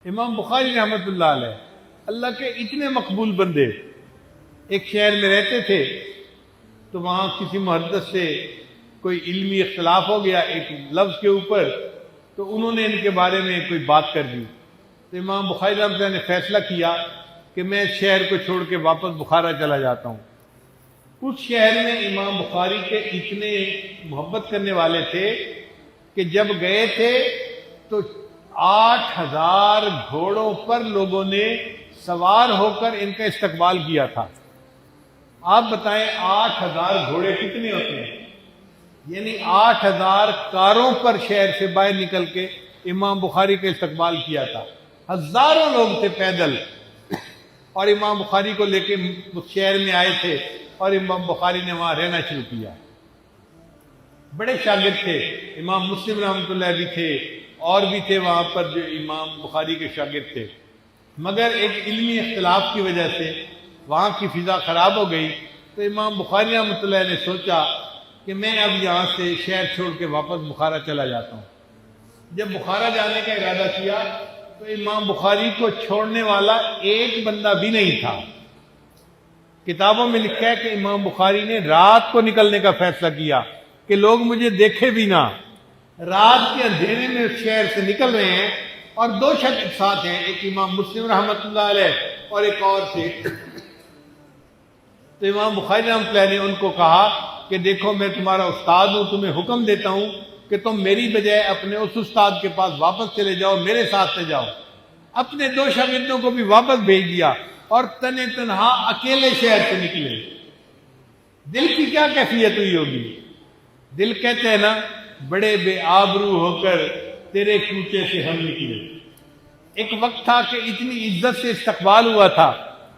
امام بخاری رحمۃ اللہ علیہ اللہ کے اتنے مقبول بندے، ایک شہر میں رہتے تھے تو وہاں کسی محدث سے کوئی علمی اختلاف ہو گیا ایک لفظ کے اوپر، تو انہوں نے ان کے بارے میں کوئی بات کر دی، تو امام بخاری رحمۃ اللہ نے فیصلہ کیا کہ میں اس شہر کو چھوڑ کے واپس بخارا چلا جاتا ہوں۔ اس شہر میں امام بخاری کے اتنے محبت کرنے والے تھے کہ جب گئے تھے تو 8,000 گھوڑوں پر لوگوں نے سوار ہو کر ان کا استقبال کیا تھا۔ آپ بتائیں 8,000 گھوڑے کتنے ہوتے ہیں؟ یعنی 8,000 کاروں پر شہر سے باہر نکل کے امام بخاری کا استقبال کیا تھا۔ ہزاروں لوگ تھے پیدل، اور امام بخاری کو لے کے اس شہر میں آئے تھے اور امام بخاری نے وہاں رہنا شروع کیا۔ بڑے شاگرد تھے، امام مسلم رحمۃ اللہ بھی تھے اور بھی تھے وہاں پر جو امام بخاری کے شاگرد تھے، مگر ایک علمی اختلاف کی وجہ سے وہاں کی فضا خراب ہو گئی، تو امام بخاری رحمۃ اللہ نے سوچا کہ میں اب یہاں سے شہر چھوڑ کے واپس بخارا چلا جاتا ہوں۔ جب بخارا جانے کا ارادہ کیا تو امام بخاری کو چھوڑنے والا ایک بندہ بھی نہیں تھا۔ کتابوں میں لکھا ہے کہ امام بخاری نے رات کو نکلنے کا فیصلہ کیا کہ لوگ مجھے دیکھے بھی نہ، رات کے اندھیرے میں اس شہر سے نکل رہے ہیں، اور دو شخص ساتھ ہیں، ایک امام مسلم رحمۃ اللہ علیہ اور ایک اور تھے۔ تو امام بخاری رحمۃ اللہ نے ان کو کہا کہ دیکھو میں تمہارا استاد ہوں، تمہیں حکم دیتا ہوں کہ تم میری بجائے اپنے اس استاد کے پاس واپس چلے جاؤ، میرے ساتھ سے جاؤ۔ اپنے دو شاگردوں کو بھی واپس بھیج دیا اور تنے تنہا اکیلے شہر سے نکلے۔ دل کی کیا کیفیت ہوئی ہوگی؟ دل کہتے ہیں نا، بڑے بے آبرو ہو کر تیرے کوچے سے ہم نکلے۔ ایک وقت تھا کہ اتنی عزت سے استقبال ہوا تھا،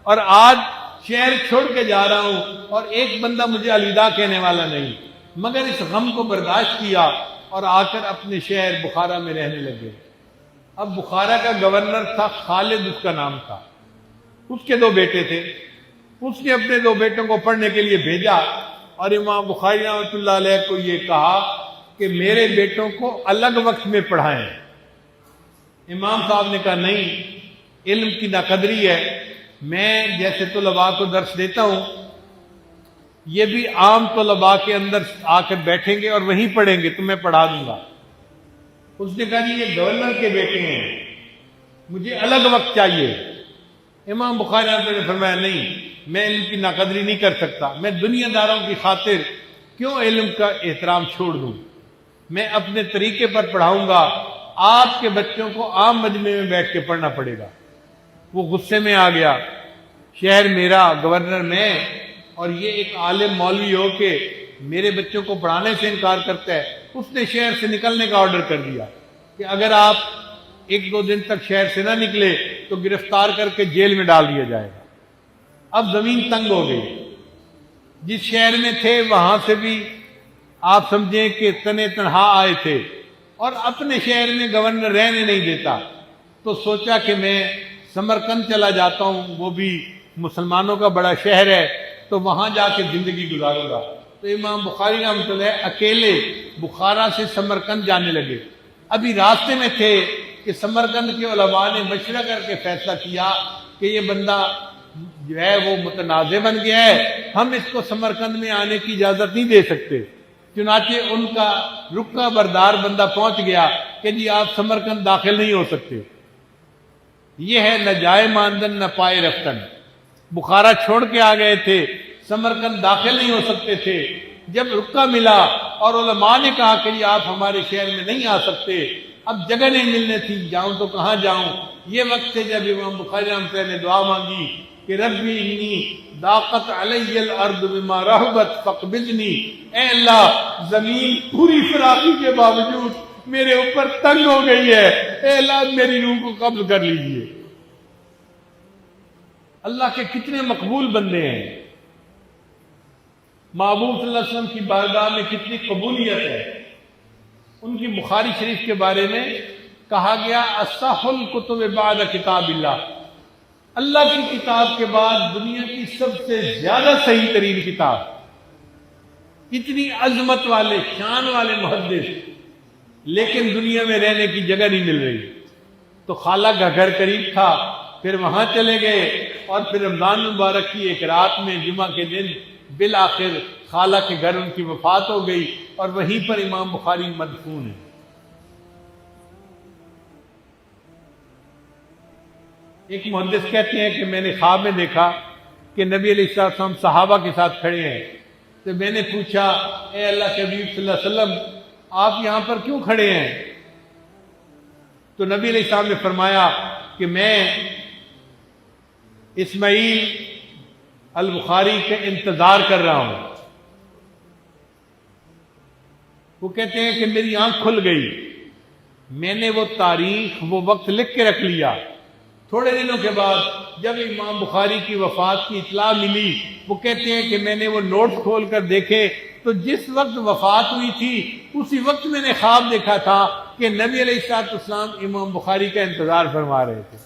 اور آج شہر چھوڑ کے جا رہا ہوں اور ایک بندہ مجھے الوداع کہنے والا نہیں، مگر اس غم کو برداشت کیا اور آ کر اپنے شہر بخارا میں رہنے لگے۔ اب بخارا کا گورنر تھا خالد، اس کا نام تھا، اس کے 2 بیٹے تھے، اس نے اپنے 2 بیٹوں کو پڑھنے کے لیے بھیجا اور امام بخاری رحمۃ اللہ علیہ کو یہ کہا کہ میرے بیٹوں کو الگ وقت میں پڑھائیں۔ امام صاحب نے کہا نہیں، علم کی ناقدری ہے، میں جیسے طلباء کو درس دیتا ہوں یہ بھی عام طلباء کے اندر آ کر بیٹھیں گے اور وہیں پڑھیں گے تو میں پڑھا دوں گا۔ اس نے کہا جی یہ گورنر کے بیٹے ہیں، مجھے الگ وقت چاہیے۔ امام بخاری رحمۃ اللہ نے فرمایا نہیں، میں علم کی ناقدری نہیں کر سکتا، میں دنیا داروں کی خاطر کیوں علم کا احترام چھوڑ دوں، میں اپنے طریقے پر پڑھاؤں گا، آپ کے بچوں کو عام مجمع میں بیٹھ کے پڑھنا پڑے گا۔ وہ غصے میں آ گیا، شہر میرا، گورنر میں، اور یہ ایک عالم مولوی ہو کے میرے بچوں کو پڑھانے سے انکار کرتا ہے۔ اس نے شہر سے نکلنے کا آرڈر کر دیا کہ اگر آپ 1-2 دن تک شہر سے نہ نکلے تو گرفتار کر کے جیل میں ڈال دیا جائے گا۔ اب زمین تنگ ہو گئی، جس شہر میں تھے وہاں سے بھی آپ سمجھیں کہ تنے تنہا آئے تھے، اور اپنے شہر میں گورنر رہنے نہیں دیتا، تو سوچا کہ میں سمرقند چلا جاتا ہوں، وہ بھی مسلمانوں کا بڑا شہر ہے، تو وہاں جا کے زندگی گزاروں گا۔ تو امام بخاری رحمۃ اللہ اکیلے بخارا سے سمرقند جانے لگے۔ ابھی راستے میں تھے کہ سمرقند کے علماء نے مشورہ کر کے فیصلہ کیا کہ یہ بندہ جو ہے وہ متنازع بن گیا ہے، ہم اس کو سمرقند میں آنے کی اجازت نہیں دے سکتے۔ چنانچہ ان کا رکا بردار بندہ پہنچ گیا کہ جی آپ سمرقند داخل نہیں ہو سکتے۔ یہ ہے نہ جائے ماندن نہ پائے رفتن، بخارا چھوڑ کے آ گئے تھے، سمرقند داخل نہیں ہو سکتے تھے۔ جب رکا ملا اور علماء نے کہا کہ جی آپ ہمارے شہر میں نہیں آ سکتے، اب جگہ نہیں ملنے تھی، جاؤں تو کہاں جاؤں۔ یہ وقت ہے جب امام بخاری رحمۃ اللہ نے دعا مانگی کہ ربی انی ضاقت علی الارض بما رحبت فاقبضنی، اے اللہ زمین پوری فراخی کے باوجود میرے اوپر تنگ ہو گئی ہے، اے اللہ میری روح کو قبض کر لیجئے۔ اللہ کے کتنے مقبول بندے ہیں، محبوب صلی اللہ علیہ وسلم کی بارگاہ میں کتنی قبولیت ہے۔ ان کی بخاری شریف کے بارے میں کہا گیا اصح الکتب بعد کتاب اللہ، اللہ کی کتاب کے بعد دنیا کی سب سے زیادہ صحیح ترین کتاب۔ اتنی عظمت والے شان والے محدث، لیکن دنیا میں رہنے کی جگہ نہیں مل رہی، تو خالہ کا گھر قریب تھا، پھر وہاں چلے گئے، اور پھر رمضان مبارک کی ایک رات میں جمعہ کے دن بالآخر خالہ کے گھر ان کی وفات ہو گئی، اور وہیں پر امام بخاری مدفون ہے۔ ایک محدث کہتے ہیں کہ میں نے خواب میں دیکھا کہ نبی علیہ السلام صحابہ کے ساتھ کھڑے ہیں، تو میں نے پوچھا اے اللہ کے حبیب صلی اللہ علیہ وسلم آپ یہاں پر کیوں کھڑے ہیں؟ تو نبی علیہ السلام نے فرمایا کہ میں اسماعیل البخاری کا انتظار کر رہا ہوں۔ وہ کہتے ہیں کہ میری آنکھ کھل گئی، میں نے وہ تاریخ وہ وقت لکھ کے رکھ لیا۔ تھوڑے دنوں کے بعد جب امام بخاری کی وفات کی اطلاع ملی، وہ کہتے ہیں کہ میں نے وہ نوٹس کھول کر دیکھے تو جس وقت وفات ہوئی تھی اسی وقت میں نے خواب دیکھا تھا کہ نبی علیہ السلام امام بخاری کا انتظار فرما رہے تھے۔